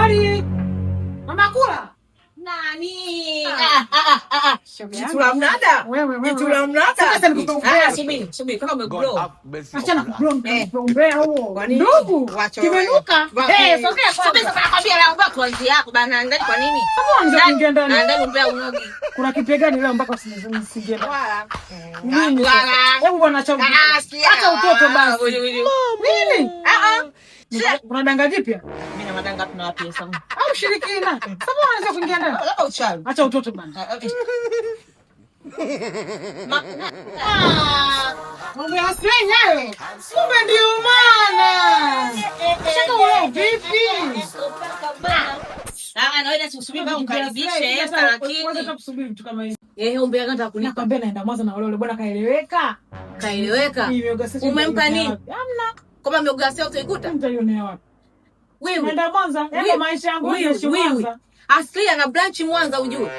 Habari. Mama kula. Nani? Itula mnada? Itula mnada? Sasa nikukumbea. Subiri kama umeglow. Achana kukumbea huo. Ndugu, kimenuka. Sasa nakwambia leo mpaka kuanzia hapo bana ndani kwa nini? Kama anza kuingia ndani. Ndani mbea unogi. Kuna kipe gani leo mpaka usiingie? Wala. Nini? Hebu bwana chao. Hata utoto basi. Nini? Kuna danga jipya? Mimi na madanga tuna wapi sasa? Au shirikina? Sababu anaweza kuingia ndani. Labda uchawi. Acha utoto bana. Mambo ya senya hayo. Kumbe ndio maana. Shaka wewe vipi? Na wewe usubiri mpaka umkaribishe lakini. Kwanza kusubiri mtu kama hivi. Umbea kanta kunipa. Nakwambia naenda Mwanza na wale bwana kaeleweka. Kaeleweka. Umempa nini? Hamna. Kama mioga sio utaikuta? Mtaionea wapi? Wewe naenda Mwanza, ndio maisha yangu ni Mwanza. Asli ana branch Mwanza ujue.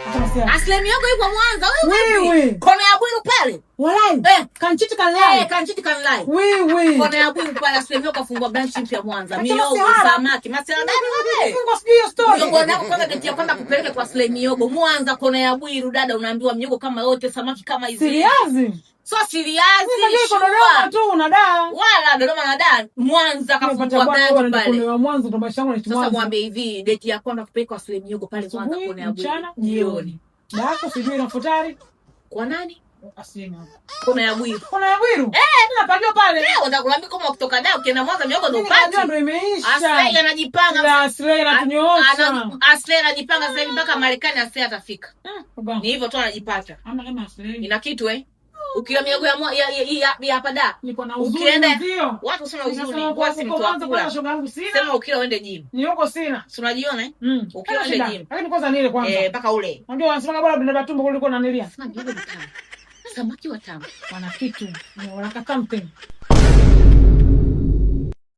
Asli miogo yuko Mwanza wewe. Kona ya Bwiru pale. Walai. Kanchiti kanlai. Kanchiti kanlai. Wewe. Kona ya Bwiru pale Asli miogo kafungua branch mpya Mwanza. Miogo samaki. Masela ndani wewe. Mungu sio story. Miogo nako kwanza geti ya kwanza kupeleka kwa Asli miogo Mwanza kona ya Bwiru dada unaambiwa miogo kama yote samaki kama hizi. Seriazi. So siliazi. Dodoma tu unada. Wala Dodoma na da. Mwanza kafungua branch pale. Kwa Mwanza ndo maisha yangu ni Mwanza. Sasa mwambie hivi, date ya kwanza kupeleka Asli miogo pale Mwanza kona ya Bwiru. Mchana jioni. Dako sijui na futari. Kwa nani? Asli miogo. Kona ya Bwiru. Kona ya Bwiru? Ninapajua pale. Leo ndakuambia kama kutoka Dar ukienda Mwanza miogo ndo upati. Ndio imeisha. Asli anajipanga. Asli anatunyoosha. Asli anajipanga sasa hivi mpaka Marekani Asli atafika. Ni hivyo tu anajipata. Ama kama Asli. Ina kitu ukila miogo ya hapa da. Niko na uzuri ndio. Watu sina uzuri. Kwa si mtu kwanza shoga yangu sina. Sema ukila uende gym. Nioko sina. Si unajiona ukila uende gym. Lakini kwanza nile kwanza. Mpaka ule. Ndio wanasema bora bila tumbo kuliko nanilia. Samaki wa tamu. Wana kitu. Wana something.